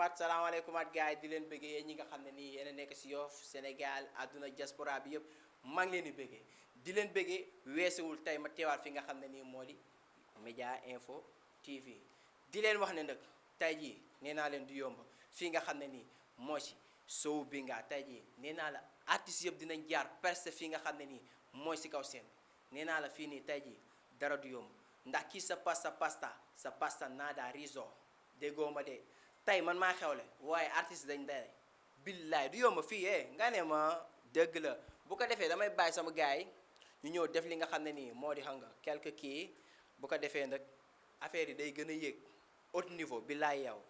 waat salaamaaleykum at gars yi di leen bëggee yéen ñi nga xam ne nii yéen a nekk si Yoff Sénégal àdduna diaspora bi yëpp maa ngi leen di bëggee di leen bëggee weesuwul tey ma teewaat fi nga xam ne nii moo di Média Info TV di leen wax ne nag tey jii nee naa leen du yomb fii nga xam ne nii moo ci Sow Binga tey jii nee naa la artistes yëpp dinañ jaar percé fii nga xam ne nii mooy si kaw seen nee naa la fii nii tey jii dara du yomb ndax kii sa pasta nada riso déggoo ma de tey man maa xewle waaye artiste dañ dere billaay du yomb fii nga ne ma dëgg la bu ko defee damay bàyyi sama gars yi ñu ñëw def li nga xam ne nii moo di xam nga quelque kii bu ko defee nag affaire yi day gën a yéeg haut niveau billaay yow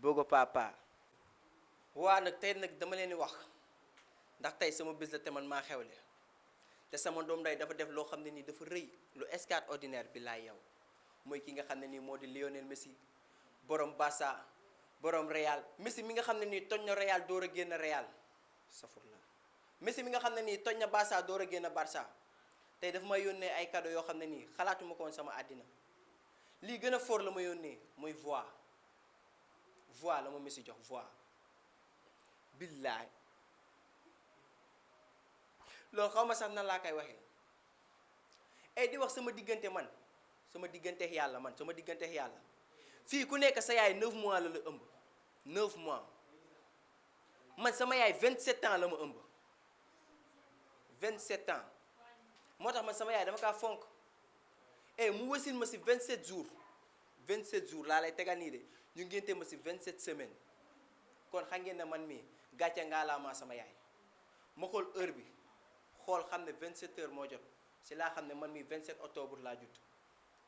bëgg papa waa nag tey nag dama leen di wax ndax tey sama bés la te man maa xewle te sama doom day dafa def loo xam ne nii dafa rëy lu extraordinaire billaay yow mooy ki nga xam ne nii moo di Lionel Messi borom Barça borom Real Messi mi nga xam ne nii toj na Real door a génn Real safur la Messi mi nga xam ne nii toj na Barça door a génn Barça tey dafa may yónnee ay cadeau yoo xam ne nii xalaatuma ko woon sama àddina lii gën a fort la ma yónnee muy voix la ma Messi jox voix billaay loolu xaw ma sax nan laa koy waxee ay di wax sama diggante man sama digganteex yàlla fii ku nekk sa yaay 9 mois la ëmb 9 mois man sama yaay 27 ans la ma ëmb 27 ans moo tax man sama yaay dama kaa fonk mu wasin ma si 27 jours laa lay tegal nii de ñu ngénte ma si 27 semaines kon xam ngeen ne man mii gàcce ngaa laa maa sama yaay ma xool heure bi xool xam ne 27 heures moo jot si laa xam ne man mii 27 octobre laa judd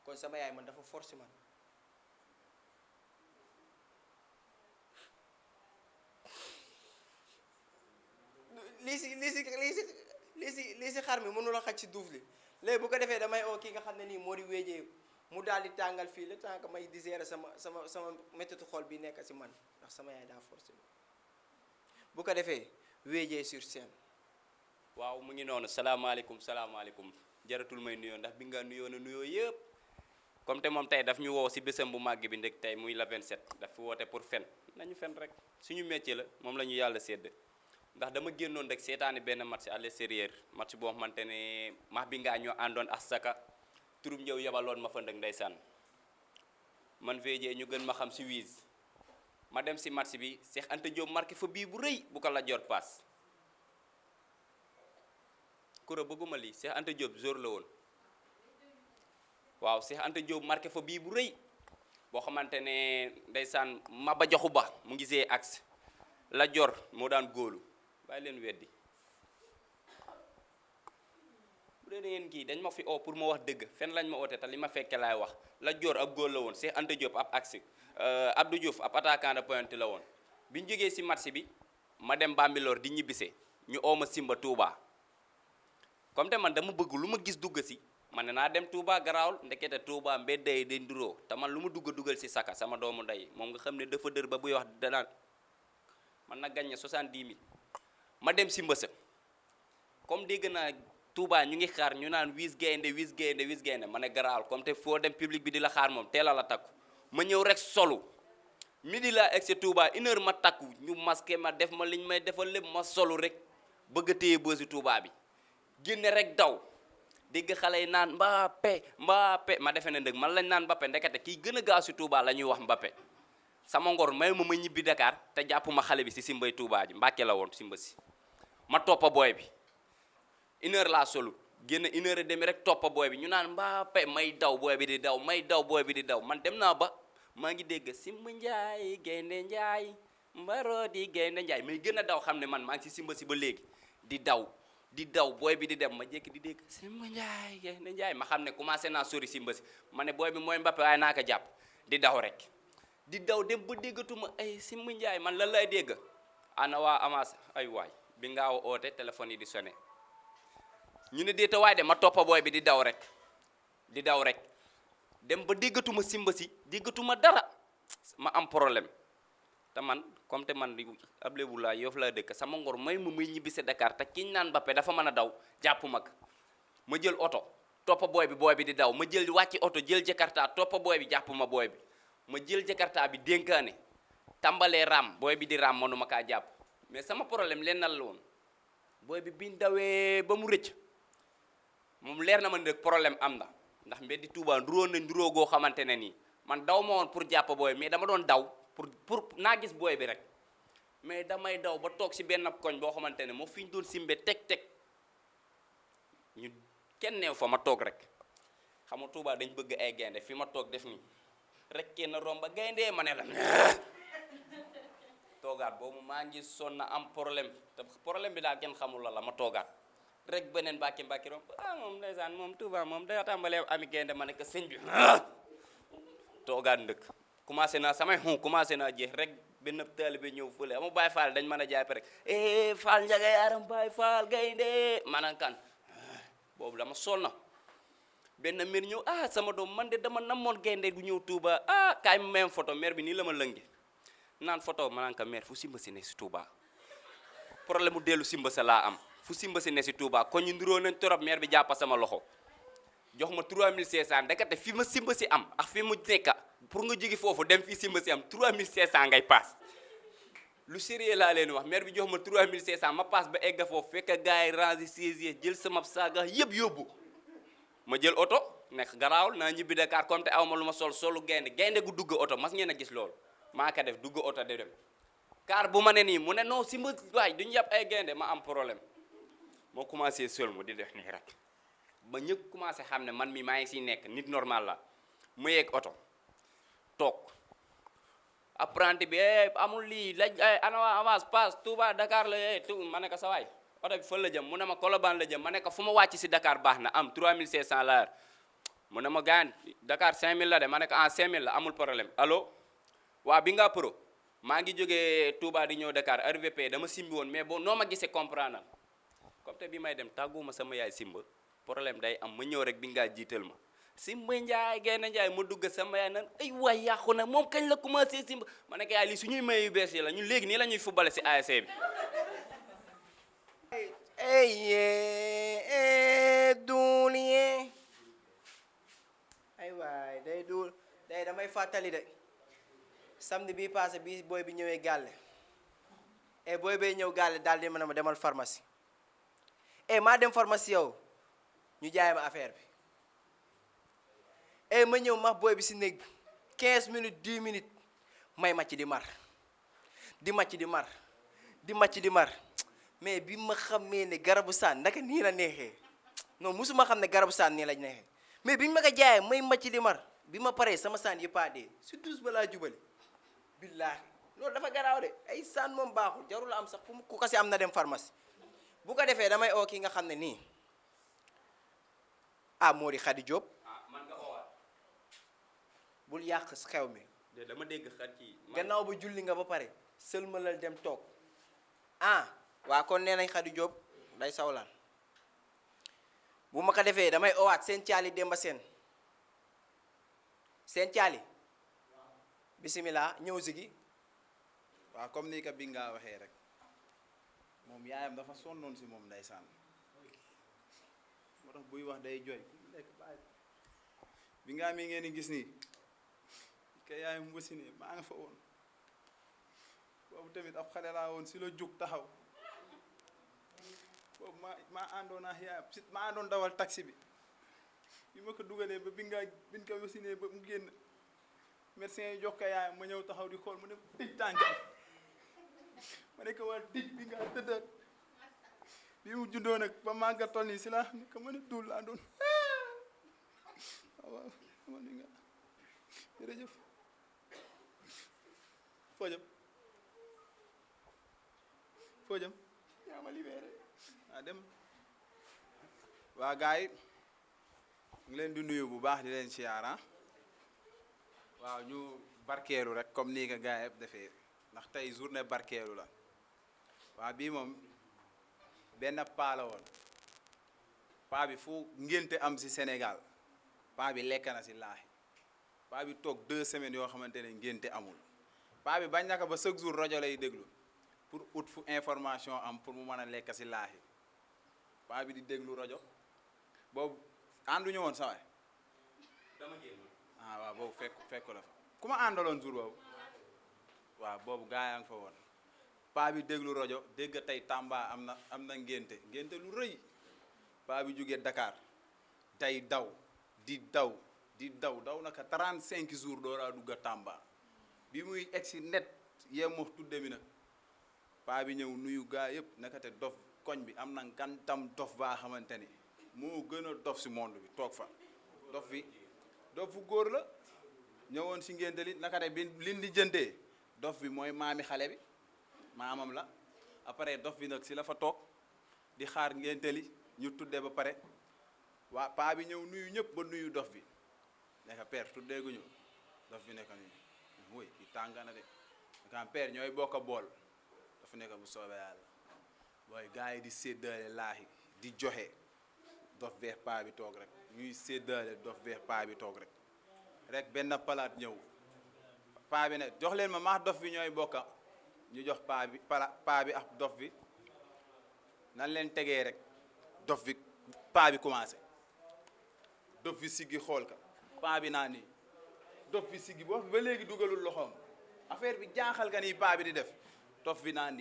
kon sama yaay man dafa force man lii si xar mi mënula xaj ci duuf li léegi bu ko defee damay oo kii nga xam ne nii moo di wéejee mu daal di tàngal fii le temps que may di gérer sama méttitu xol bi nekk si man ndax sama yaay daa forcé bu ko defee wéejee sur scène. waaw mu ngi noonu salaamaaleykum jaratul may nuyoo ndax bi nga nuyoo na nuyoo yëpp comme te moom tey daf ñu woo si bésam bu màgg bi ndek tey muy la 27 daf fi woote pour fen nañu fen rek suñu métier la moom la ñu yàlla sédd ndax dama génnoon rek seetaani benn match à l'extérieur match boo xamante ne max bi ngaa ñoo àndoon ak saka turum njëw yebaloon ma fa ndëg ndeysaan man VJ ñu gën ma xam si wiis ma dem si match bi Cheikh Anta Diop marqué fa bii bu rëy bu ko la jor paas kura bëgguma lii Cheikh Anta Diop jour la woon waaw Cheikh Anta Diop marqué fa bii bu rëy boo xamante ne ndeysaan Maba Jaxu Ba mu ngi see axe la jor moo daan góolu bàyyi leen weddi bu dee da ngeen kii dañ ma fi oo pour ma wax dëgg fen lañ ma oote te li ma fekke laay wax la jor ab góol la woon Cheikh Anta Diop ab axe Abdou Diouf ab attaquant de pointe la woon bi ñu jógee si match bi ma dem Bambilor di ñibbise ñu oo ma Simba Touba comme te man dama bëgg lu ma gis dugg si man ne naa dem Touba garaawul ndekete Touba mbedd yi dañ duroo te man lu ma dugal si saka sama doomu ndey moom nga xam ne dafa dër ba buy wax danaan man na gagné 70 000 ma dem si mbësa comme dégg naa Touba ñu ngi xaar ñu naan wis gaynde ma ne garaawul comme te foo dem public bi di la xaar moom teela la takku ma ñëw rek solu midi laa egg si Touba 1 heure ma takku ñu masqué ma def ma liñ may defal lépp ma solu rek bëgg a téye bësi Touba bi génne rek daw dégg xale yi naan Mbappé ma defe ne ndëg man lañ naan Mbappé ndekete kii gën a gaaw si Touba la ñuy wax Mbappé sama ngor may ma ñibbi Dakar te jàpp ma xale bi si simbay Touba ji Mbàkke la woon simba si ma toppa booy bi 1 heure laa solu génn 1 heure et demi rek toppa booy bi ñu naan Mbappé may daw booy bi di daw man dem naa ba maa ngi dégg Simba Njaay gaynde Njaay mbaro di gaynde Njaay may gën a daw xam ne man maa ngi si simba si ba léegi di daw booy bi di dem ma jékki di dégg Simba Njaay gaynde Njaay ma xam ne commencé naa sori simba si ma ne booy bi mooy Mbappé waaye naa ko jàpp di daw rek di daw dem ba déggatuma ay Simba Njaay man lan lay dégg ana waa Amas ay waay bi ngaaw oote téléphone yi di sonné ñu ne déeta waay de ma toppa booy bi di daw rek dem ba déggatuma simba si déggatuma dara ma am problème te man comme te man ab lébu laa Yoff laa dëkk sama ngor may ñibbi si Dakar te kiñ naan Mbappé dafa mën a daw jàpp mag ma jël oto toppa booy bi di daw ma jël wàcci oto jël Jakarta toppa booy bi jàpp ma booy bi ma jël Jakarta bi dénkaane tàmbalee ram booy bi di ram mënuma kaa jàpp mais sama problème leen nal la woon booy bi biñ dawee ba mu rëcc moom leer na ma ne problème am na ndax mbeddi Touba nduróo na nduróo goo xamante ne nii man daw ma woon pour jàpp booy mais dama doon daw pour naa gis booy bi rek mais damay daw ba toog si benn koñ boo xamante ne moo fi ñu doon simbe teg ñu kenn neew fa ma toog rek xam nga Touba dañ bëgg ay gaynde fi ma toog def nii rek kenn romba gaynde ma ne la toogaat boobu maa ngi sonn na am problème te problème bi daal kenn xamul la ma toogaat rek beneen mbàkki romb moom ndeysaan moom Touba moom da tàmbalee ami gaynde ma ne ko sëñ bi toogaat ndëkk commencé naa samay commencé naa jeex rek benn taalibe bi ñëw fële ama Baay Faal dañ mën a jaay rek Faal Njaga Yaaram Baay Faal gaynde maanaam kan boobu dama sonn na benn mère ñëw sama doom man de dama namoon gaynde gu ñëw Touba kaay mu même photo mère bi nii la ma lënge naan photo ma naan ko mère fu simba si ne si Touba problème mu dellu simba sa laa am fu simba si ne si Touba ko ñu nduróo nañ torop mère bi jàppa sama loxo jox ma 3500 ndekete fi ma simba si am ak fi mu nekka pour nga jóge foofu dem fii simba si am 3500 ngay paas lu sérieux laa leen wax mère bi jox ma 3500 ma paas ba egga foofu fekk gars yi range 16 jël sama saaga yëpp yóbbu ma jël oto nekk garaawul naa ñibbi Dakar comme te aw ma lu ma solu gaynde gu dugg oto mas ngeen a gis loolu maa ko def dugg oto de dem car bu ma ne nii mu ne non simba waay duñu yàpp ay gaynde ma am problème moo commencé sol mu di def nii rek ba ñëpp commencé xam ne man mi maa ngi siy nekk nit normal la mu yeeg oto toog apprenti bi amul lii laj ana avance passe Touba Dakar la ma ne ko sa waay oto bi fan la jëm mu ne ma Colobane la jëm ma ne ko fu ma wàcc si Dakar baax na am 3500 la mu ne ma gaan Dakar 5000 la de ma ne ko 5000 la amul problème allo waa bi nga pro maa ngi jógee Touba di ñëw Dakar RVP dama simbi woon mais boo noo ma gisee comprendre comme te bi may dem tàgguma sama yaay simba problème day am ma ñëw rek bi ngaa jiital ma simba njaay gaynde njaay ma dugg sama yaay nan ay waay yàqu na moom kañ la commencé simba ma ne ko yaay lii suñuy may yu bees yi la ñun léegi nii la ñuy fubale si ASC bi duulie ay waay day duul day damay fàttali de samedi bii passé bi booy bi ñëwee gàlle booy bay ñëw gàlle daal di ma ne ma demal pharmacie maa dem pharmacie yow ñu jaay ma affaire bi ma ñëw max booy bi si néeg bi 15 minutes 10 minutes may macc di mar di macc di mar di macc di mar mais bi ma xamee ne garabu saan ndaka nii la neexee non musuma xam ne garabu saan nii la neexee mais bi ñu ma ko jaayee may macc di mar bi ma paree sama saan yëpp a dee si douze ba laa jubali billaahi loolu dafa garaaw de ay saan moom baaxul jarul am sax ku ko si am na dem pharmacie bu ko defee damay oo ki nga xam ne nii moo di Khady Diop man nga oowaat bul yàq xew mi de dama dégg xat ci gannaaw ba julli nga ba pare sëlmalal dem toog waa kon nee nañ Khady Diop day sawlaan bu ma ko defee damay oowaat seen caali Demba seen caali bisimilah ñëw sigi waaw comme ni ka bi nga waxee rek moom yaayam dafa sonnoon si moom ndeysaan moo tax buy wax day jooy lekk baay bi nga mi ngeen di gis nii ka yaayam wasine maa nga fa woon boobu tamit ab xale laa woon si la jug taxaw boobu maa àndoon ak yaayam si maa àndoon dawal taxi bi ma ko dugalee ba bi nga wasine ba mu génn médecin yi jox ko yaayam ma ñëw taxaw di xool mu ne tëj tànkam ma ne ko waa tëj bi nga tëddaat bi mu juddoo nag ba màgga toll nii si laa xam ne que ma ne duul laa doon waaw man mi nga jërëjëf foo jëm yaa ma libéré dem waa gars yi ngi leen di nuyu bu baax di leen siyaara waaw ñu barkeelu rek comme nii nga gars yëpp defee ndax tey journée barkeelu la waaw bii moom benn paa la woon paa bi fu ngénte am si Sénégal paa bi lekk na si laaxi paa bi toog 2 semaines yoo xamante ne ngénte amul paa bi bañ naka ba chaque jour rajo lay déglu pour ut fu information am pour mu mën a lekk si laaxi paa bi di déglu rajo boobu ànduñu woon sa waay dama génn waaw boobu fekk la fa ku ma àndaloon jour boobu waaw boobu gaa yaa ngi fa woon paa bi déglu rajo dégg tey Tamba am na ngénte lu rëy paa bi jógee Dakar tey daw naka 35 jours dooraa dugga Tamba bi muy egsi net yemmoo tudde mi nag paa bi ñëw nuyu gaa yëpp naka te dof koñ bi am na ngantam dof baa xamante ni moo gën a dof si monde bi toog fa dof fu góor la ñëwoon si ngénte li naka te bi liñ di jëntee dof bi mooy maami xale bi maamam la après dof bi nag si la fa toog di xaar ngénte li ñu tuddee ba pare waa paa bi ñëw nuyu ñëpp ba nuyu dof bi nekka père tuddee gu ñu dof bi nekk nii wuy ki tàngana de nekka père ñooy bokk a bool dafa nekk bu soobee yàlla booy gars yi di séddale laaxi di joxe dof beex paa bi toog rek ñuy séddale dof beex paa bi toog rek benn palaat ñëw paa bi ne jox leen ma maax dof bi ñooy bokka ñu jox paa bi ak dof bi nan leen tegee rek dof bi paa bi commencé dof bi siggi xool ka paa bi naa nii dof bi siggi boo ba léegi dugalul loxoom affaire bi jaaxal ka nii paa bi di def dof bi naan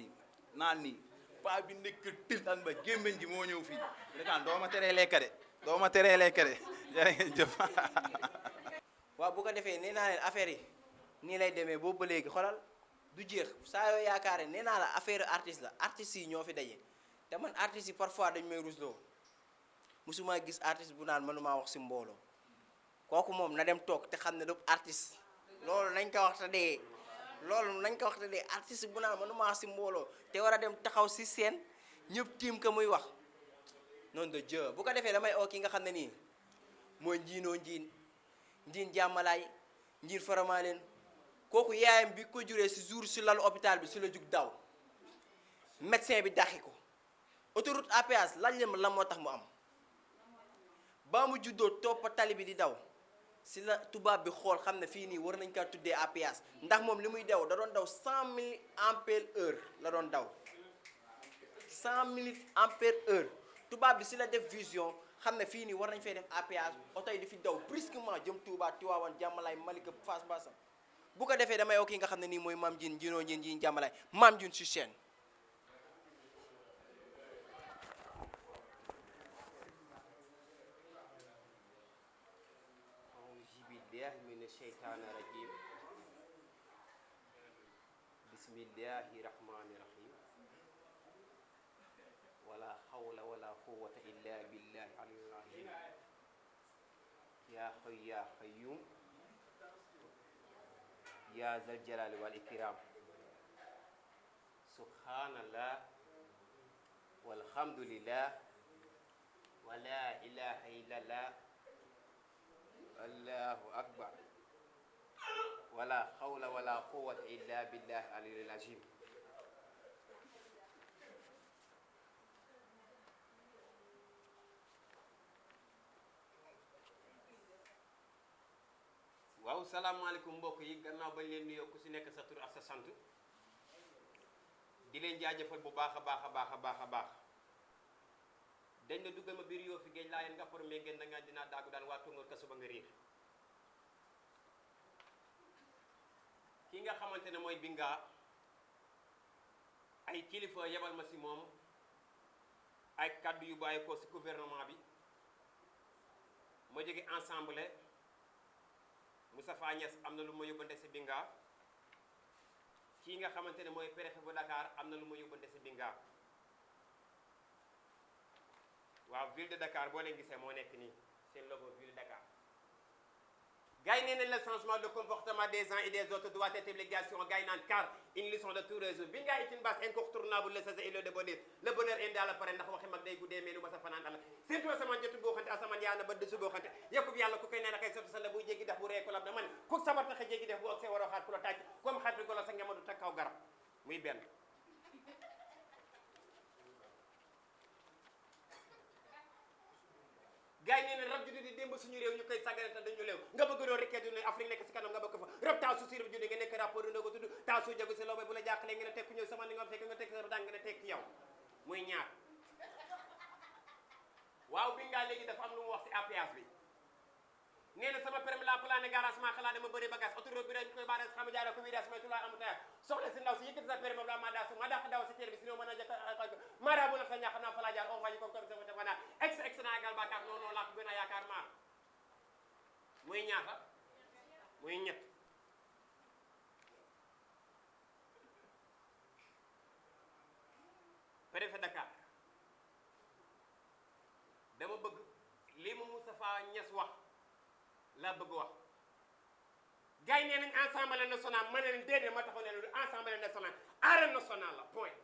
nii paa bi nekk tiltan ba gémmiñ gi moo ñëw fii rekaan doo ma teree lekka de jërë ngeen jëf waaw bu ko defee nee naa leen affaire yi nii lay demee boobu ba léegi xoolal du jeex saa yoo yaakaare nee naa la affaire artiste la artistes yi ñoo fi daje te man artistes yi parfois dañ may rusloo musuma gis artiste bu naan mënumaa wax si mbooloo kooku moom na dem toog te xam ne du artiste loolu nañ ko wax te dee artiste bu naan mënumaa wax si mbooloo te war a dem taxaw si scène ñëpp tiim ka muy wax noonu de jë bu ko defee damay oo ki nga xam ne nii mooy njiin jàmmalaay njiin faramaa leen kooku yaayam bi ko juree si jour si lalu hôpital bi si la jug daw médecin bi daxi ko autoroute à péage laaj leen ma lan moo tax mu am ba mu juddoo toppa tali bi di daw si la tubaab bi xool xam ne fii nii war nañ kaa tuddee à péage ndax moom li muy daw da doon daw 100 000 ampères-heure la doon daw 100 000 ampères-heure tubaab bi si la def vision xam ne fii nii war nañ fay def à péage oto yi di fi daw brusquement jëm Touba Tivaouane Jàmmalaay Malika Fass Mbassa bu ko defee damay ok nga xam ne nii mooy maam Diène Njiin Jàmmalaay maam Diène sur chaîne. auzu billaahi mina sheytaani rajiim bismillaahi rahmaani rahiim wala hawla wala quwwata illaa billaahi aliyyil aziim yaa hayyu yaa qayyuum yaa zal jalaali wal ikraam subhaanallah walhamdulillah wa laa ilaaha illallah allahu akbar wala hawla wala quwwata illa billahi aliyyil azim waaw salaamaaleykum mbokk yi gannaaw bañ leen nuyoo ku si nekk sa tur ak sa sant di leen jaajëfal bu baax a baax dañ na duggal ma biir yoo fi géej laa yeen nga por mais ngeen da nga dinaa daagu daan waa tongoor kasu ba nga riir ki nga xamante ne mooy Binga ay kilifa yebal ma si moom ay kàddu yu bàyyi ko si gouvernement bi ma jóge ensemble Moustapha Niass am na lu ma yóbbante si Binga kii nga xamante ne mooy préfet bu Dakar am na lu ma yóbbante si Binga waaw ville de Dakar boo leen gisee moo nekk nii seen logo ville de Dakar gars yi nee nañ le changement de comportement des uns et des autres doit être obligation gars yi naan car une leçon de tout réseau Binga est une base incontournable le sase et le bonheur le bonheur indi la pare ndax waxi mag day guddee mais lu ma sa fanaan ala surtout asamaan jotu boo xante asamaan yaa na ba dësu boo xante yëkkub yàlla ku koy nee na kay sotti sa la buy jéggi def bu ree ko lab dama ne ku sabar taxa jéggi def bu ak see waroo xaar ku la tàcc comme xaat bi golo sa ngemadu teg kaw garab muy benn gars yi nee na rab juddu di démb suñu réew ñu koy sàggane te dañu léew nga bëgg doon rekkee du ne Afrique nekk si kanam nga bëgg fa rab taaw su sirib juddu nga nekk rapport dina ko tudd taaw su jagu si loo bay bu la jàqalee nga ne tekku ñëw sama ni nga fekk nga tekk sa dang nga ne tekk yow muy ñaar waaw bi ngaa léegi dafa am lu mu wax si APS bi nee na sama permis la plané garage ma xalaat dama bëri bagage autoroute bi dañ koy baare xam jaara ko virage may tula amutaya soxla si ndaw si yëkkati sa permis moom la ma daa ma daa daw si télé bi sinon mën a jëkk ma daa bu na sa ñax naa fa la jaar on waji ko comme sama defana ex na égal bakar non non la ko gën a yaakaar maar muy ñaata muy ñett préfet Dakar dama bëgg lii ma Moustapha Niasse wax laa bëgg wax gars yi nee nañ Assemblée nationale ma ne leen déedéet ma taxaw ne leen Assemblée nationale arène nationale la point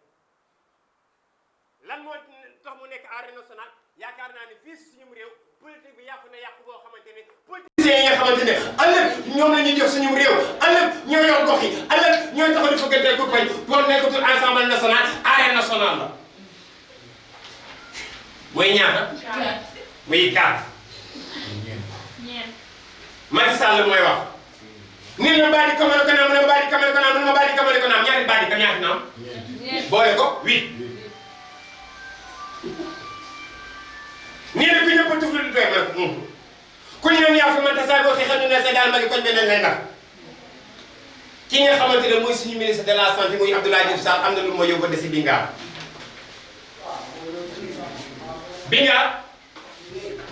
lan moo tax mu nekk arène nationale yaakaar naa ne fii si suñu réew politique bi yàqu na yàqu boo xamante ne politiciens yi nga xamante ne ëllëg ñoom la ñuy jox suñu réew ëllëg ñoo yor gox yi ëllëg ñooy taxaw di fëggantee ku pañ pour nekkatul Assemblée nationale arène nationale la muy ñaata muy 4 Macky Sall mooy wax ni na baadi kamale ko naam na baadi kamale ko naam na baadi kamale ko naam ñaari baadi ka ñaata naam boole ko 8 nii na ku ñëpp tuflu du doy ma ku ñu ne yaa fi man tasaay boo xeexal ñu ne sa daal ma ngi koñ beneen lay ndax ki nga xamante ne mooy suñu ministre de la santé muy Abdoulaye Diouf Sarr am na lu ma yóbbu de si Binga Binga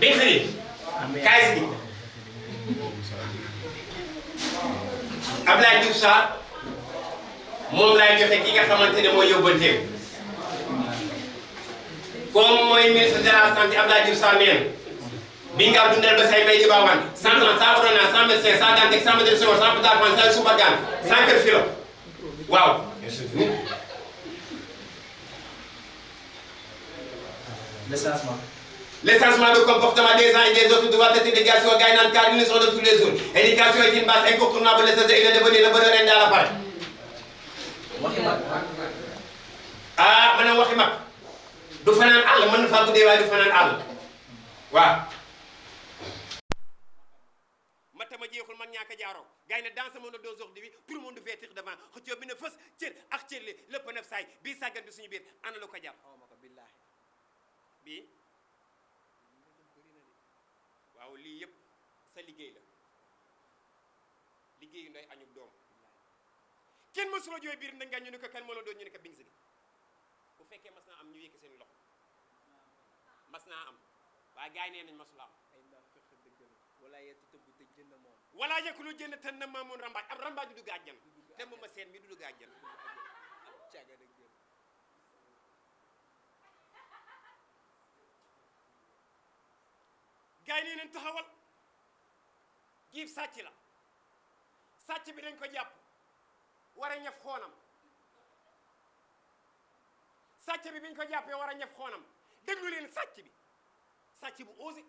Bing si kaay si Abdoulaye Diouf Sarr moom laay joxe ki nga xamante ne mooy yóbbanteem comme mooy ministre de la santé Abdoulaye Diouf Sarr neen Binga dundal ba say may di baawan 130 sans ordonnance sans médecin sans dentiste sans médecin sans pétafan sans subargane sans kër filo waaw le changement de comportement des uns et des autres doit être d'éducation gagnante car ils sont de tous les jours. L'éducation est une base incontournable nécessaire et le devenir le bonheur est dans l'appareil. Ah ma ne waxi mag du fanaan àll mën na faa guddee waaye du fanaan àll waaw. matama jeexul man ñaaka jaaroo gars yi ne dans ce monde d'aujourd'hui tout le monde veut être devant xëccoo bi ne fës cër ak cër li lépp nef saay bii sàggan bi suñu biir ana lu ko jar bii waaw lii yëpp sa liggéey la liggéeyu ndoy añub doom kenn mësula jooy biir nda nga ñu ne ko kan moo la doon ñu ne ko bing si bu fekkee mas naa am ñu yëkk seen loxo mas naa am waaye gars yi nee nañ masula am wala yettu tëbb te jënd moom wala yekk lu jënd te na maamoon rambaaj ab rambaaj du dugg àjjan te mu ma seen mi du dugg àjjan caaga rek jënd gars yi nee nañ taxawal giib sàcc la sàcc bi dañ ko jàpp war a ñaf xoonam sàcc bi biñ ko jàppee war a ñaf xoonam déglu leen sàcc bu osé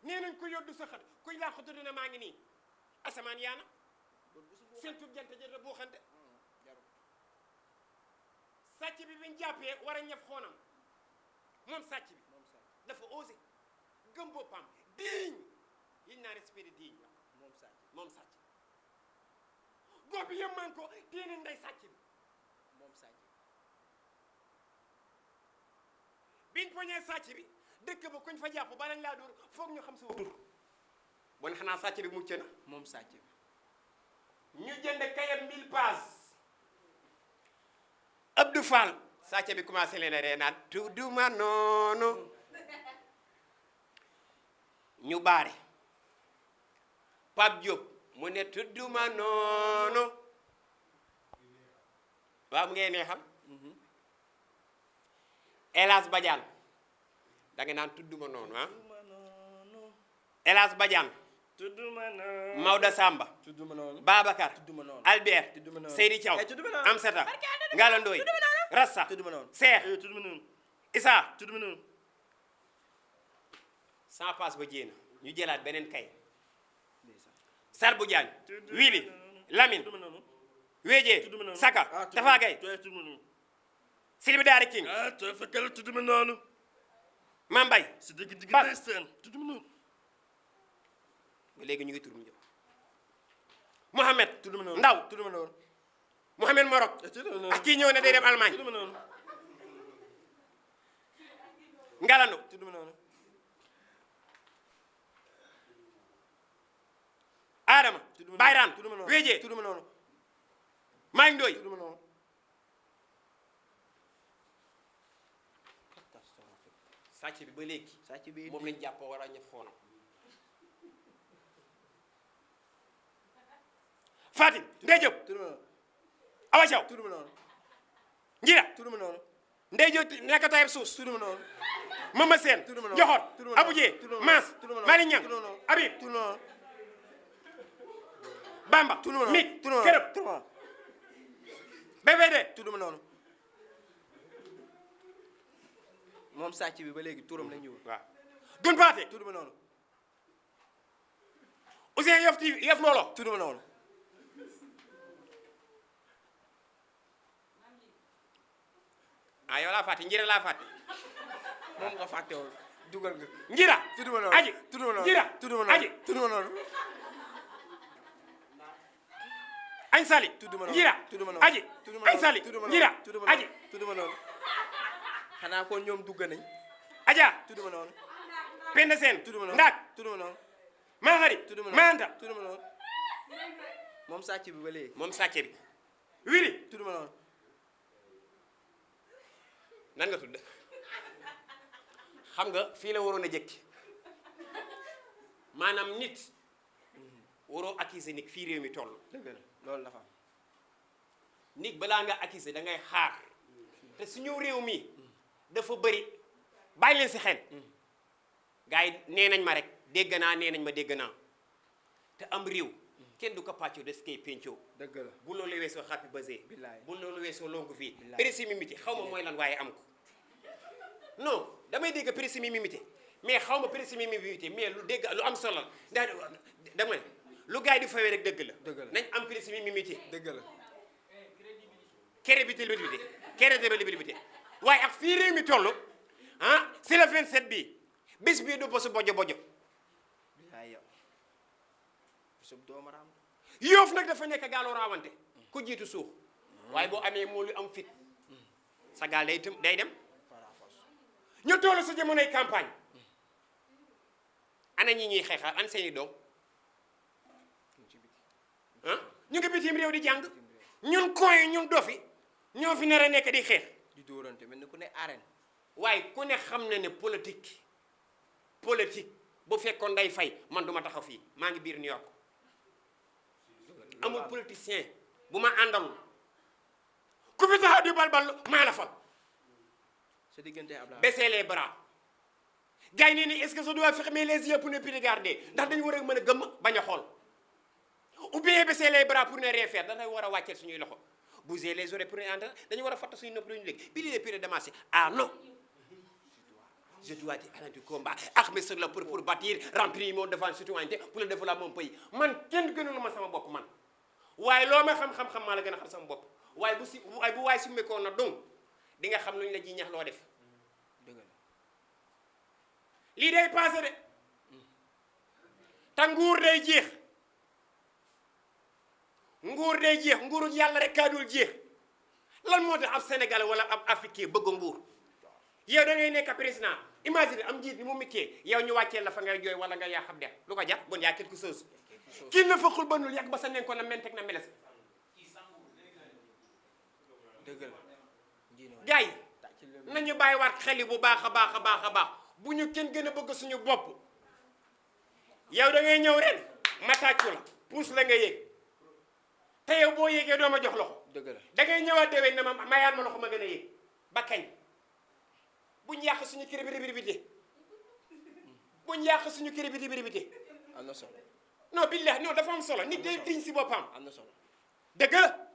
nee nañ ko yoddu sa xat kuñ laa xottu dina maa ngi nii asamaan yaana seen tub jant jënd boo xante sàcc bi biñ jàppee war a ñaf xoonam moom sàcc bi dafa osé gëm boppam digne yiñ naa respecté digne la moom sàcc gox bi yëpp man ko téene nday sàcc bi moom sàcc biñ poñee sàcc bi dëkk ba kuñ fa jàpp ba lañ laa dóor foog ñu xam sa tur bon xanaa sàcc bi mucc na moom sàcc bi ñu jënd kayam 1000 pages Abdou Fall sàcc bi commencé leen a ree naan tudduma noonu ñu baare Pape Diop mu ne tudduma noonu waaw mu ngeen neexal Elas Badiane da nga naan tudduma noonu ah Elas Badiane tudduma noonu Maodo Samba tudduma noonu Babacar tudduma noonu Albert tudduma noonu Seydi Thiaw tudduma noonu Amsata Ngalandoy Rassa tudduma noonu Seex tudduma noonu Issa tudduma noonu sans passe ba jéena ñu jëlaat beneen kay Sarbou Diagne Wili Lamine tudduma noonu Wéjee tudduma noonu Saka Tafa Gaye tudduma noonu Silibi Daara King to fekkal tudduma noonu Mambay si dëgg Bas. ndeysaan tudduma noonu ba léegi ñu ngi tur mu jëm Mohamed tudduma noonu Ndaw tudduma noonu Mohamed Morok tudduma noonu ak kii ñëw ne day dem Allemagne tudduma noonu Ngalando tudduma noonu Adama tudd ma Bayraan tudd ma noonu Wéjee tudd ma noonu Maay Ndoy tudd ma noonu sàcc bi ba léegi sàcc bi moom lañ jàpp war a ñëf foonam Fatim Ndey Diop tudd ma noonu Awa Thiaw tudd ma noonu Njira tudd ma noonu Ndey Diop nekk tayeb suus tudd ma noonu Mama Sène tudd ma noonu Joxor tudd ma noonu Abou Dieye tudd ma noonu Maas tudd ma noonu Mali Ñang tudd ma noonu Habib tudd ma noonu Bamba tudd ma noonu Mit tudd ma noonu Kërëb tudd ma noonu BBD tudd ma noonu moom sàcc bi ba léegi turam la ñëwul waaw Gun Paate tudd ma noonu Ousseyn Yof TV Yof Lolo tudd ma noonu ah yow laa fàtte Njira laa fàtte moom nga fàtte woon dugal nga Njira tudd ma noonu aji tudd ma noonu Njira tudd ma noonu aji tudd ma noonu Añ Sali tudd ma noonu Njira tudd ma noonu aji tudd ma Añ noonu Sali tudd ma noonu Njira tudd ma noonu aji tudd ma noonu xanaa kon ñoom dugg nañ Aja tudd ma noonu Penda Seen tudd ma noonu Ndaak tudd ma noonu Mahari tudd ma noonu Maanta tudd ma noonu moom sàcc bi ba léegi moom sàcce bi Wiri tudd ma noonu nan nga tudd xam nga fii la waroon a jëkki maanaam nit waroo accuser nit fii réew mi toll dëgg la loolu dafa am nit balaa nga accuser da ngay xaar te suñu réew mi dafa bëri bàyyi leen si xel gars yi nee nañ ma rek dégg naa nee nañ ma dégg naa te am réew kenn du ko pàccoo des koy pencoo dëgg la bu loolu weesoo happy birthday Billaay. bu loolu weesoo longue vie Billaay. périssimimité xaw ma mooy lan waaye am ko non damay dégg périssimimité mais xaw ma périssimimité mais lu dégg lu am solo la dama ne lu gars yi di fawee rek dëgg la Dëgg la. nañ am périssimimité dëgg la crédibilité waaye ak fii réew mi toll ah c'est le 27 bii bés bii du bosu bojo bojo bilaay yow bisub doomaraam Yoof nag dafa nekk gaaloo raawante ku jiitu suuf waaye boo amee moo lu am fit sa gaal day day dem ñu toll sa jamonoy campagne ana ñi ñuy xeexal an seeni doom ah ñu ngi bitim réew di jàng ñun koy ñun dofi ñoo fi nar a nekk di xeex di dóorante mel ni ku ne arène waaye ku ne xam na ne politique bu fekkoon day fay man duma taxaw fii maa ngi biir New York amul politicien bu ma àndalul ku fi taxaw di balbal maa la fal sa diggante Abdoulaye baisser les bras gars yi nee ni est-ce que ça doit fermer les yeux pour ne plus regarder ndax dañu war a mën a gëmm bañ a xool ou bien baisser les bras pour ne rien faire dañu war a wàcceel suñuy loxo bouger les oreilles pour ne entendre dañu war a fatt suñu nopp lu ñu léegi bi les périodes de marché ah non je dois être à du combat armé sur le pour bâtir remplir mon devant citoyenneté pour le développement mon pays man kenn gënul ma sama bopp man waaye loo ma xam-xam maa la gën a xam sama bopp waaye bu waaye su mekkoon na donc di nga xam lu ñu la ji ñax loo def dëgg la lii day passé de te nguur day jeex nguuru yàlla rek kaa dul jeex lan moo tax ab sénégalais wala ab africain bëgg nguur yow da ngay nekk président imagine am njiit bi mu mikkee yow ñu wàccee la fa ngay jooy wala nga yaa xam der lu ko jar bon yaa quelque chose kii na fa xul banul yàgg ba sa nen ko na menteg na meles dëgg la njiinoo gars yi nañu bàyyi waat xel yi bu baax a baax bu ñu kenn gën a bëgg suñu bopp yow da ngay ñëw ren ma tàccu la puus la nga yéeg te yow boo yéegee doo ma jox loxo dëgg la da ngay ñëwaat déwén na ma mayaat ma loxo ma gën a yéeg ba kañ buñ yàq suñu crédibilité am na solo non billahi non dafa am solo nit day tiñ si boppam am na solo dëgg la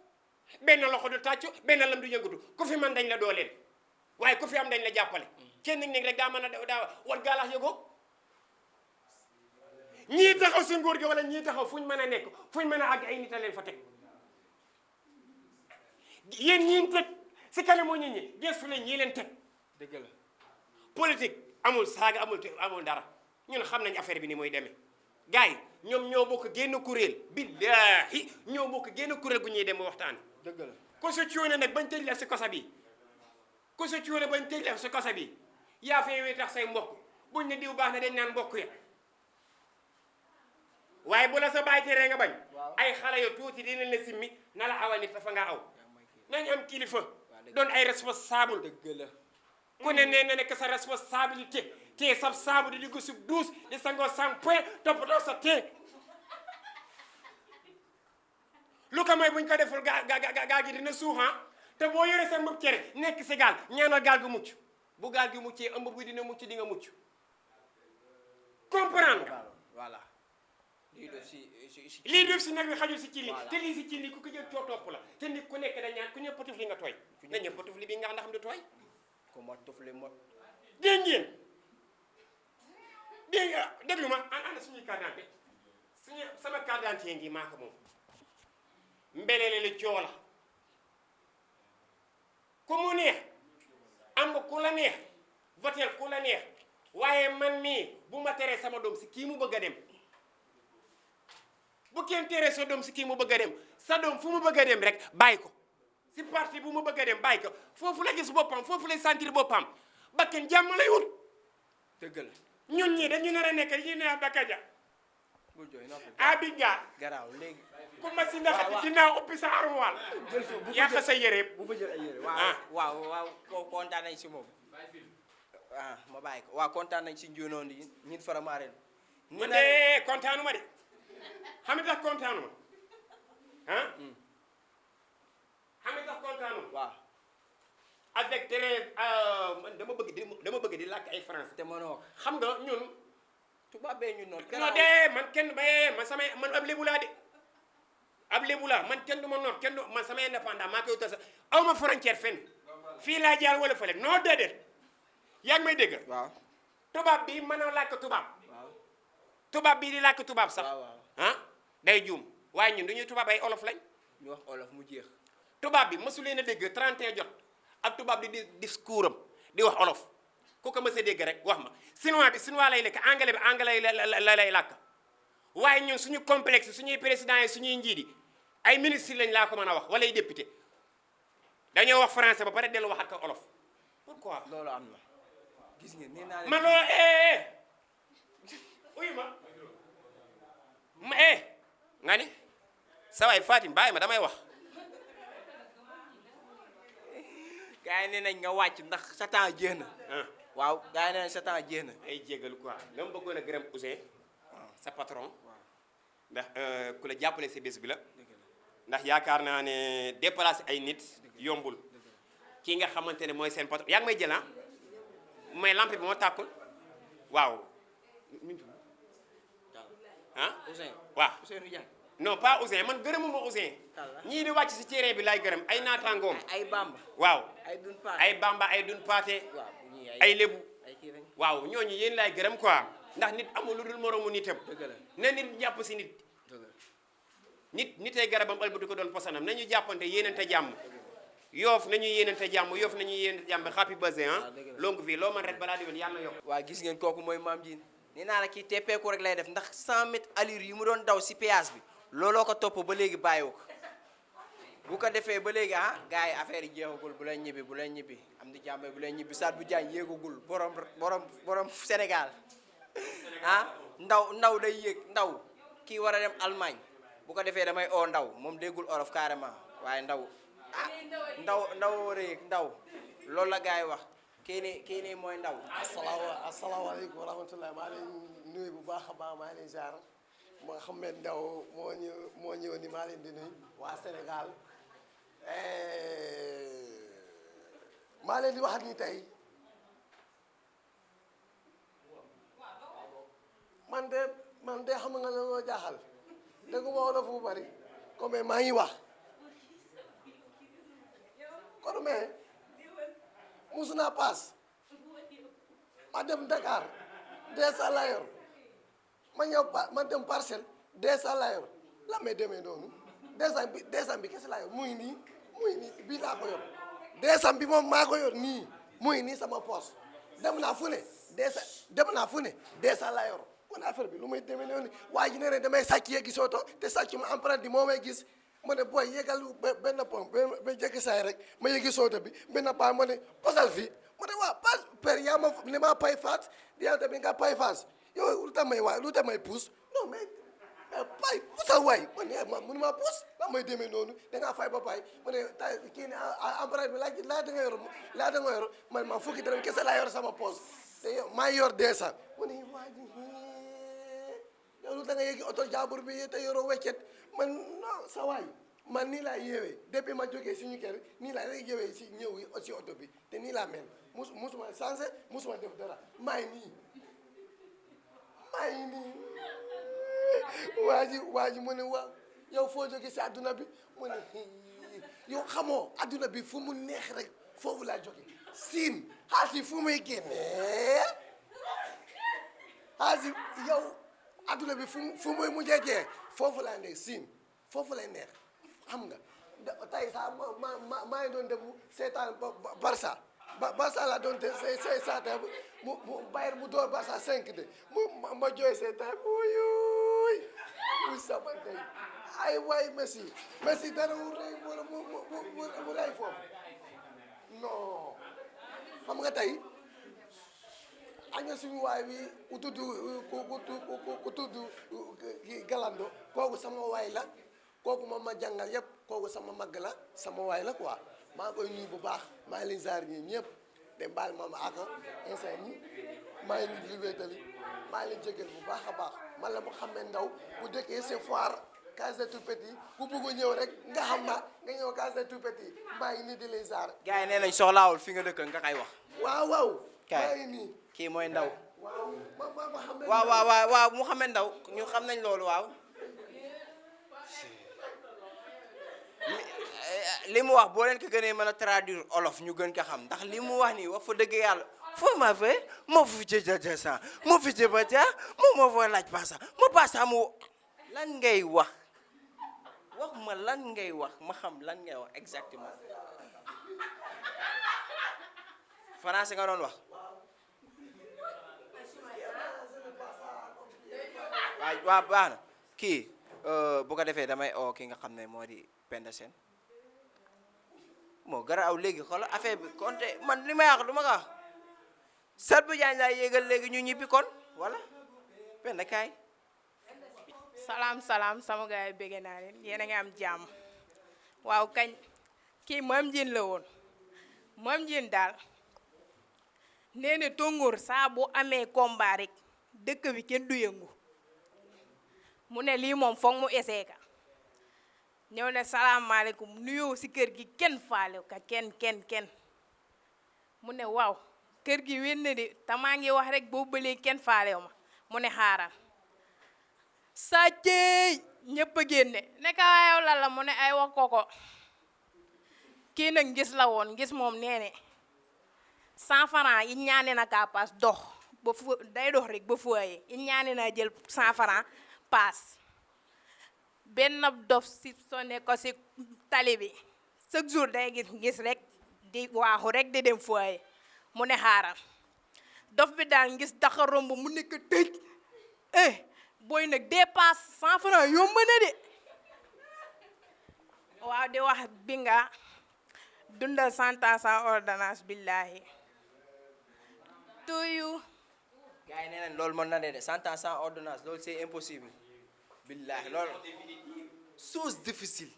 benn loxo du tàccu benn lam du yëngatu ku fi man dañ la dooleel waaye ku fi am dañ la jàppale kenn nit rek daa mën a daa war gaalax yëgoo ñii taxaw si nguur gi wala ñii taxaw fuñ mën a nekk fuñ mën a àgg ay nit a leen fa teg yéen ñii teg si kanamu nit ñi gestu leen ñii leen teg dëgg la politique amul saaga amul dara ñun xam nañ affaire bi ni muy demee gars yi ñoom ñoo bokk génn kuréel billaahi ñoo bokk génn kuréel gu ñuy dem waxtaan dëgg la ku sa cuune nag bañ tëj la si kosa bi yaa fee wee tax say mbokk buñ ne diw baax na dañ naan mbokk ya waaye bu la sa bàyyi teree nga bañ ay xale yu tuuti dinañ la simmi na la awal nit dafa nga aw nañ am kilifa doon ay responsable dëgg la ku ne nee na nekk sa responsabilité te sab saabu di dugg si douche di sangoo sang point toppatoo sa tee lu ko mooy buñ ko deful gaal gi dina suuxan te boo yore sa mbëb cere nekk si gaal ñaanal gaal gu mucc bu gaal gi muccee ëmb bi dina mucc di nga mucc comprendre nga voilà lii def si nag bi xajul si cin li te lii si cin li ku ko jël coo topp la te nit ku nekk dañ ñaan ku ñëpp tufli nga tooy na ñëpp tufli bi nga ndax am du tooy ku ma tufli mo dégg ngeen dégg nga déglu ma ana suñuy carte d'identité suñu sama carte d'identité ngi maa ko moom mbelele li coo la ku mu neex am nga ku la neex votel ku la neex waaye man mii bu ma teree sama doom si kii mu bëgg a dem bu kenn teree sa doom si kii mu bëgg a dem sa doom fu mu bëgg a dem rek bàyyi ko si parti bu mu bëgg a dem bàyyi ko foofu la gis boppam foofu lay sentir boppam ba kenn jàmm lay wut dëgg la ñun ñii dañu nar a nekk yi neex Bakaja bul jooy noppi Abidja garaaw léegi ku ma si ndaxati dinaa uppi sa armoire yàq sa yére bu fa jël ay yére ah. waaw ko kontaan nañ si moom ma bàyyi ko waaw kontaan nañ si njunoon yi ñin faramaaren man de kontaanu ma de xam nga tax kontaanu ma ah xam nga tax kontaanu ma waaw avec très man dama bëgg di làkk ay français te mënoo xam nga ñun tubaab bee ñu noot non de man kenn man ab lébu laa de ab lébu laa man kenn du ma noot kenn du man sama indépendant maa koy tasa aw ma frontière fenn fii laa jaar wala fële non déedéet yaa ngi may dégg waaw tubaab bi mën a làkk tubaab waaw tubaab bii di làkk tubaab sax waaw ah day juum waaye ñun du ñuy tubaab ay olof lañ ñu wax olof mu jeex tubaab bi mësu leen a dégg 31 jot ak tubaab di discours am di wax olof ku ko mës a dégg rek wax ma chinois lay lekk anglais bi anglais la lay làkk waaye ñun suñu complexe suñuy président yi suñuy njiit yi ay ministre lañ laa ko mën a wax wala ay député dañoo wax français ba pare dellu wax ak olof pourquoi loolu am na gis ngeen nee naa man loolu uyu ma nga ni sa waay Fatim bàyyi ma damay wax gars yi nee nañ nga wàcc ndax sa temps jeex na waaw gars yi nee nañ sa temps jeex na ay jégalu quoi dama bëggoon a gërëm Ousseyn sa patron ndax ku la jàppale si bés bi la ndax yaakaar naa ne déplacer ay nit yombul kii nga xamante ne mooy seen patron yaa ngi may jël mais lampe bi moo tàkkul waaw Ousseyn waaw Ousseynou Diagne non pas Ousseyn man gërëmuma Ousseyn ñii di wàcc si terrain bi laay gërëm ay naataangoom ay bamba waaw ay dun paat ay bamba ay dun paate waaw ñii ay lébu ay kii lañ waaw ñooñu yéen laay gërëm quoi ndax nit amul lu dul moroomu nitam dëgg la na nit jàpp si nit dëgg la nitay garabam ëlbatu ko doon posanam nañu jàppante yéenante jàmm yoof nañu yéenante jàmm yoof nañu yéenante jàmm happy birthday dëgg la. longue vie loo man rek balaa déwén yàlla na yokk waaw gis ngeen kooku mooy Mame Diine nee naa la kii teppeeku rek lay def ndax 100 mètres allure yi mu doon daw si péage bi looloo ko topp ba léegi bàyyiwu ko bu ko defee ba léegi gars yi affaire yi jeexagul bu leen ñibbi am di jàmm bu leen ñibbi Saat bu Jaañ yéegagul borom Sénégal ndaw day yéeg ndaw kii war a dem Allemagne bu ko defee damay oo ndaw moom déggul olof carrément waaye ndaw ndaw war a yéeg ndaw loolu la gars yi wax kii nii mooy ndaw asalaamaaleykum wa rahmatulah maa leen nuyu bu baax a baax maa leen ziar Mouhamed Ndaw moo ñëw ni maa leen di nuyu waa Sénégal maa leen di wax ni tey man de xam nga la moo jaaxal dégg nga wolof bu bari comme maa ngi wax kon mais musu naa paas ma dem Dakar 200 la yor ma ñëw ma dem Parcelles 200 la yor la may demee noonu 200 bi kese la yor muy nii bii laa ko yor 200 bi moom maa ko yor nii muy nii sama poos dem naa fu ne 200 la yor kon affaire bi lu may demee noonu waa ji nee ne damay sàcc yeggi sooto te sàcc ma empreinte moo may gis ma ne booy yeggal benn pom ba jekki saay rek ma yeggi sooto bi benn paa ma ne posal fii ma ne waa pas père yaa ma ne ma pay faat yow tamit nga pay faas yow lu tax may puus non mais pay pusa waay man ne ma mënu maa puus la may demee noonu da ngaa fay ba pay ma ne tay kii ne empreinte bi laa da nga yor man ma fukki dërëm kese laa yor sama poos te maa yor 200 mu ne waa ji yow da nga yéegi oto jaabur bi te yoroo weccet man non sa waay man nii laa yeewee depuis ma jógee suñu kër nii laa rek yeewee si ñëw si oto bi te nii laa mel musuma changé musuma def dara maay nii waa ji mu ne waa yow foo jógee si adduna bi mu ne yow xamoo adduna bi fu mu neex rek foofu laa jógee siin xaalis fu muy génnee xaalis yow adduna bi fu muy mujjee jee foofu laa nekk siin foofu lay neex xam nga tey sax maa ngi doon dem seetaan Barça Barça la doon te seetaan mu Bayern mu door Barça 5 de ma jooy seetaan uyuy uy sama ndey ay waay Messi dara mu rëy mu rëy foofu non xam nga tey aña suñu waay bi ku tudd Galando kooku sama waay la kooku moom ma jàngal yëpp kooku sama mag la sama waay la quoi maa ngi koy nuyu bu baax maa ngi leen zaar ñi ñëpp te baal ma aka instant ñi maa ngi leen di wéetali maa ngi leen jégal bu baax a baax man la mu xamee ndaw bu dëkkee c'est foire Case des Tout-Petits ku bëgg ñëw rek nga xam ma nga ñëw Case des Tout-Petits maa ngi nii di leen zaar gars yi nee nañ soxlaawul fi nga dëkk nga koy wax waaw Kaay. maa ngi nii kii mooy ndaw waaw ma xam ne waaw Mouhamed Ndaw ñu xam nañ loolu waaw li mu wax boo leen ko gënee mën a traduire olof ñu gën ko xam ndax li mu wax nii wax fa dëgg yàlla foo ma fe moo fi jëjëjë sa moo fi jëbëja moo fa laaj pasa ma pasa mu lan ngay wax ma lan ngay wax ma xam lan ngay wax exactement français nga doon wax waaw baax na kii bu ko defee damay oo ki nga xam ne moo di Penda Sène moo garaaw léegi xoolal affaire bi konte man li may wax du ma ko wax Sadbou Diagne laa yéegal léegi ñu ñibbi kon wala Penda kaay salaam sama gars yi bëgg naa leen yéen a ngi am jàmm waaw kañ kii Mame Diène la woon Mame Diène daal nee na Tongoor saa bu amee combat rek dëkk bi kenn du yëngu mu ne lii moom foog mu essayé ka ñëw ne salaamaaleykum nuyoo si kër gi kenn faale ka kenn mu ne waaw kër gi wenn na de te maa ngi wax rek boobu ba léegi kenn faalew ma mu ne xaaral sàcceey ñëpp a génne ne ka waayew la mu ne ay wax ko kii nag ngis la woon ngis moom nee ne 100 francs yi ñaane na kaa paas dox ba fu day dox rek ba fuwaye yi ñaane naa jël 100 francs paas benn dof si sonne ko si tali bi chaque jour day gis rek di waaxu rek di dem fuwaye mu ne xaaral dof bi daal ngis daxa romb mu nekk tëj booy nag dépasse 100 francs yomb na de waaw di wax bi nga dundal 100 ans sans ordonnance billahi tuyu gars yi nee nañ loolu mën na de 100 ans sans ordonnance loolu c'est impossible billahi loolu chose difficile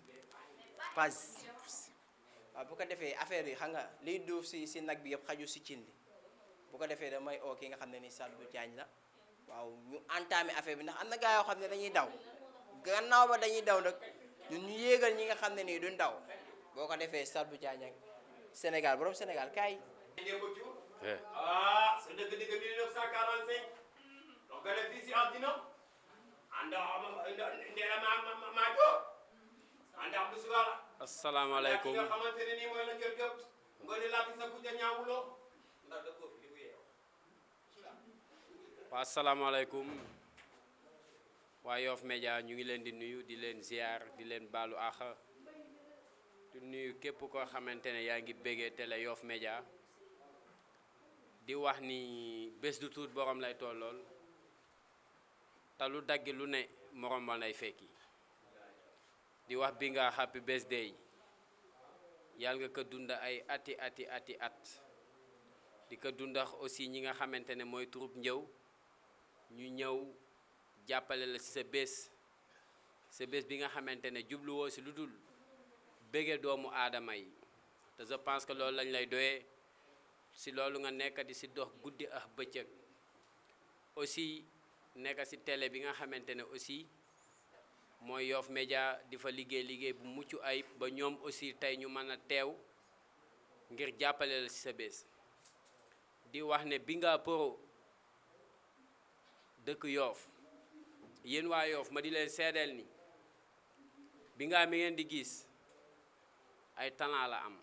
pas waaw bu ko defee affaire yi xam nga liy duuf si nag bi yëpp xaju si cin li bu ko defee damay oo ki nga xam ne ni Sadbou Diagne la waaw ñu entamé affaire bi ndax am na gars yoo xam ne dañuy daw gannaaw ba dañuy daw nag ñun ñu yéegal ñi nga xam ne nii duñ daw boo ko defee Sadbou Diagne ak Sénégal borom Sénégal kaay. sa dëgg-dëgg 1945 donc nga def fii si àddina ndera maa joo àndax bu subala asalaamaaleykum nga xamante ne nii mooy la jël gëpp nga di laati sa kujja ñaawuloo ndax da ko fi li mu yeew waa asalaamaaleykum waa Yoff Média ñu ngi leen di nuyu di leen ziar di leen baalu àq di nuyu képp koo xamante ne yaa ngi béggee télé Yoff Média di wax ni bés du tuut borom lay tollool te lu daggi lu ne morom ma lay fekki di wax bi nga happy birthday yàlla nga ko dunda ay ati at di ko dundax aussi ñi nga xamante ne mooy troupe njëw ñu ñëw jàppale la ci sa bés c'est bés bi nga xamante ne jubluwoo si lu dul bége doomu aadama yi te je pense que loolu lañ lay doyee si loolu nga nekk di si dox guddi ak bëccëg aussi nekk si télé bi nga xamante ne aussi mooy Yoff Média di fa liggéey bu mucc ayib ba ñoom aussi tey ñu mën a teew ngir jàppale la si sa bés di wax ne Binga Pro dëkk Yoff yéen waa Yoff ma di leen seedeel ni Binga mi ngeen di gis ay talent la am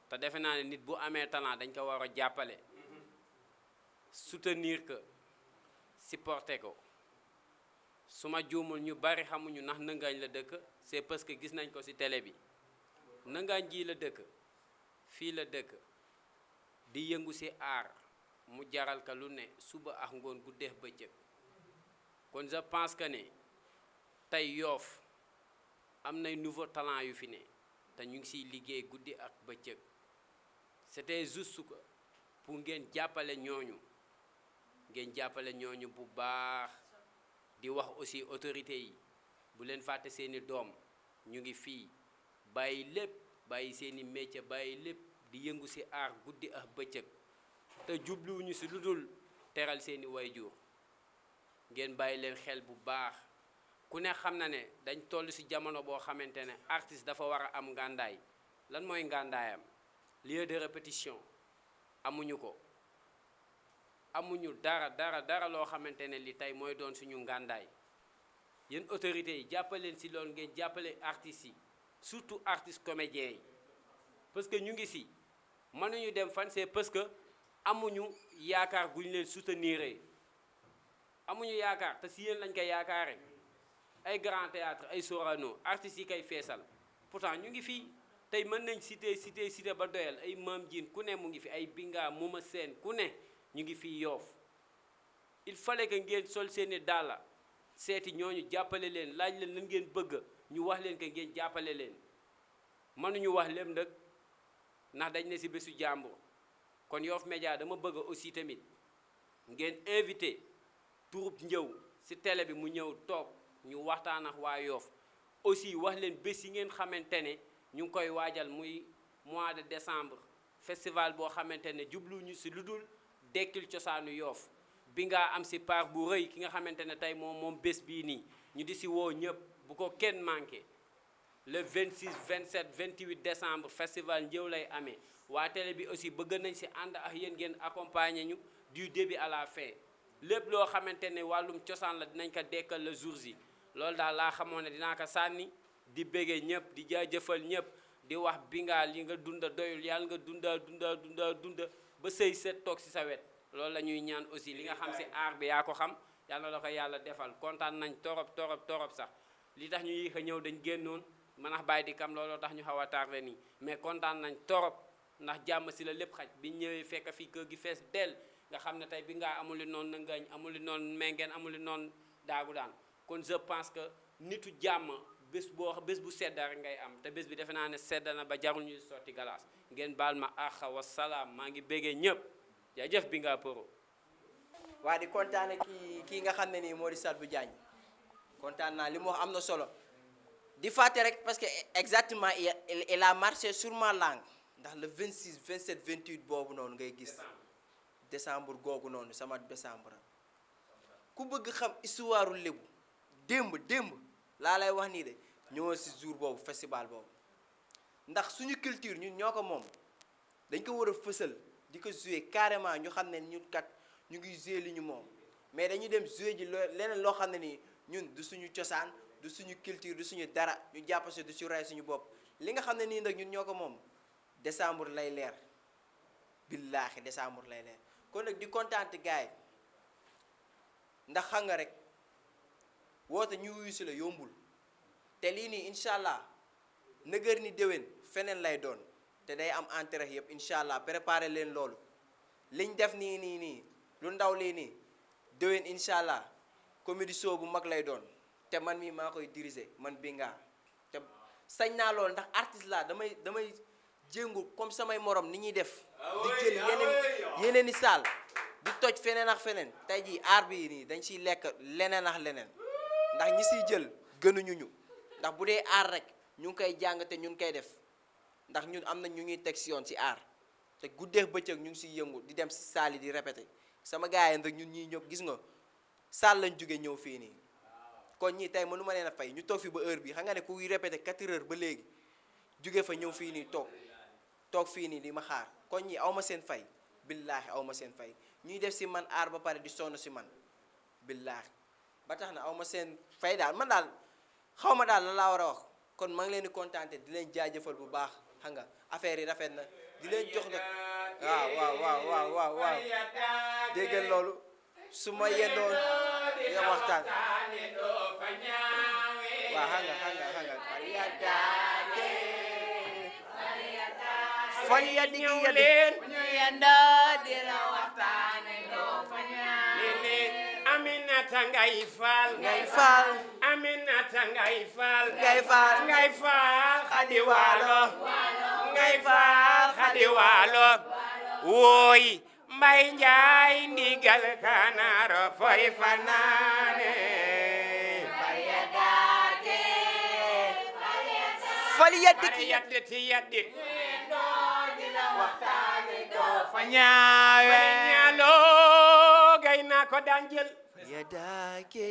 te defe naa ne nit bu amee talent dañ ko war a jàppale soutenir ko supporter ko su ma juumul ñu bari xamuñu ndax Nëngaañ la dëkk c'est parce que gis nañ ko ci télé bi Nëngaañ ji la dëkk fii la dëkk di yëngu ci aar mu jaral ka lu ne suba ak ngoon guddeex bëccëg kon je pense que ne tey Yoff am nay nouveau talent yu fi ne te ñu ngi ciy liggéey guddi ak bëccëg c'était juste que pour ngeen jàppale ñooñu bu baax di wax aussi autorité yi bu leen fàtte seeni doom ñu ngi fii bàyyi lépp bàyyi seeni métier bàyyi lépp di yëngu ci aar guddi ak bëccëg te jubluwuñu ci lu dul teral seeni waajur ngeen bàyyi leen xel bu baax ku ne xam na ne dañ toll ci jamono boo xamante ne artiste dafa war a am ngàndaay lan mooy ngàndaayam lieu de répétition amuñu ko amuñu dara loo xamante ne li tey mooy doon suñu ngàndaay yéen autorités yi jàppaleen ci loolu ngeen jàppale artistes yi surtout artistes comédiens yi parce que ñu ngi ci mënuñu dem fan c'est parce que amuñu yaakaar gu ñu leen soutenir amuñu yaakaar te ci yéen lañ koy yaakaare ay grand théâtre ay Sorano artistes yi koy feesal pourtant ñu ngi fii tey mën nañ cité ba doyal ay Mame Diine ku ne mu ngi fi ay Binga Mouma Sène ku ne ñu ngi fii Yoff il fallait que ngeen sol seeni dàlla seeti ñooñu jàppale leen laaj leen lan ngeen bëgg ñu wax leen que ngeen jàppale leen mënuñu wax lépp nag ndax dañ ne ci bésu jàmbur kon Yoff Média dama bëgg aussi tamit ngeen invité troupe njëw ci télé bi mu ñëw toog ñu waxtaan ak waa Yoff aussi wax leen bés yi ngeen xamante ne ñu ngi koy waajal muy mois de décembre festival boo xamante ne jubluñu ci lu dul dekkil cosaanu Yoff Binga am ci part bu rëy ki nga xamante ne tey moom bés bii nii ñu di ci woo ñëpp bu ko kenn manqué le 26 27 28 décembre festival njëw lay amee waa télé bi aussi bëgg nañ ci ànd ak yéen ngeen accompagner ñu du début à la fin lépp loo xamante ne wàllum cosaan la dinañ ko dekkal le jour yi loolu daal laa xamoon ne dinaa ko sànni di béggee ñëpp di jaajëfal ñëpp di wax Binga li nga dunda doyul yàlla nga dunda ba sëy set toog ci sa wet loolu la ñuy ñaan aussi li nga xam ci aar bi yaa ko xam yàlla la ko yàlla defal kontaan nañ torop sax li tax ñu yéex a ñëw dañ génnoon manax bàyyi di kam looloo tax ñu xaw a tardé nii mais kontaan nañ torop ndax jàmm ci la lépp xaj bi ñëwee fekk fii kër gi fees del nga xam ne tey Binga amul li noonu Nëngaañ amul li noonu Mengeen amul li noonu daagu daan kon je pense que nitu jàmm bés bu sedd rek ngay am te bés bi defe naa ne sedd na ba jarul ñuy sotti galaas ngeen baal ma axa wasalaam maa ngi béggee ñëpp jaajëf Binga Pro. waa di kontaane kii nga xam ne nii moo di Sadibou Diagne kontaan naa li mu wax am na solo di fàtte rek parce que exactement il a marché sur ma langue ndax le 26 27 28 boobu noonu ngay gis décembre googu noonu sama décembre ku bëgg xam histoire lébu démb laa lay wax nii de ñëwoon ci jour boobu festival boobu ndax suñu culture ñun ñoo ko moom dañ ko war a fësal di ko jouer carrément ñu xam ne ñun kat ñu ngi jouer li ñu moom mais dañu dem jouer ji leneen loo xam ne nii ñun du suñu cosaan du suñu culture du suñu dara ñu jàpp si du ci rey suñu bopp li nga xam ne nii nag ñun ñoo ko moom décembre lay leer billaahi décembre lay leer kon nag di kontaante gaay ndax xam nga rek woote ñu wuyu si la yombul te lii nii incha allah nëgër ni déwén feneen lay doon te day am intérêt yëpp incha allah préparé leen loolu liñ def nii lu ndaw lii nii déwén incha allah comédie show bu mag lay doon te man mii maa koy diriger man Binga te sañ naa loolu ndax artiste la damay jéngu comme samay morom ni ñuy def di jël yeneen i saal di toj feneen ak feneen tey jii aar bi nii dañ ciy lekk leneen ak leneen ndax ñi siy jël gënuñu ñu ndax bu dee aar rek ñu ngi koy jàng te ñu ngi koy def ndax ñun am na ñu ngi teg si yoon si aar te guddeex bëccëg ñu ngi siy yëngu di dem si saal yi di répété sama gars yi nag ñun ñii ñëpp gis nga saal lañ jóge ñëw fii nii kon ñii tey mënu ma leen a fay ñu toog fi ba heure bi xam nga ne kuy répété 4 heures ba léegi jóge fa ñëw fii nii toog fii nii di ma xaar kon ñii aw ma seen fay billaahi aw ma seen fay ñuy def si man aar ba pare di sonn si man billaahi ba tax na aw ma seen fay daal man daal xaw ma daal la laa war a wax kon maa ngi leen di kontaante di leen jaajëfal bu baax xam nga affaire yi rafet na di leen jox nag waaw déggal loolu su ma yendoon nga waxtaan waaw xam nga fal ya digi ya leen ñu yendoo di la waxtaane doo fa leen Aminata ngay faal Aminata ngay faal Xadi Waalo ngay faal Xadi Waalo wooy Mbay Njaay ndigal kanaaro foy fanaane fal ya digi yaddit ñaawe ñaaloo gay naa ko daan jël ya daake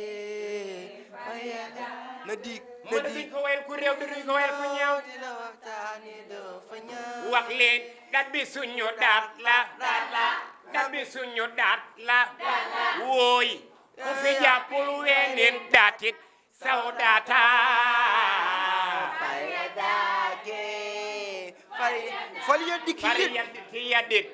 na dig ma duñ ko wayal ku réew duñ ko wayal ku ñaaw di la waxtaane doo fa ñaaw wax leen dat bi suñu daat la wooy ku fi jàppul weenin daatit saw daata faya daake fal ya digi fari yaddit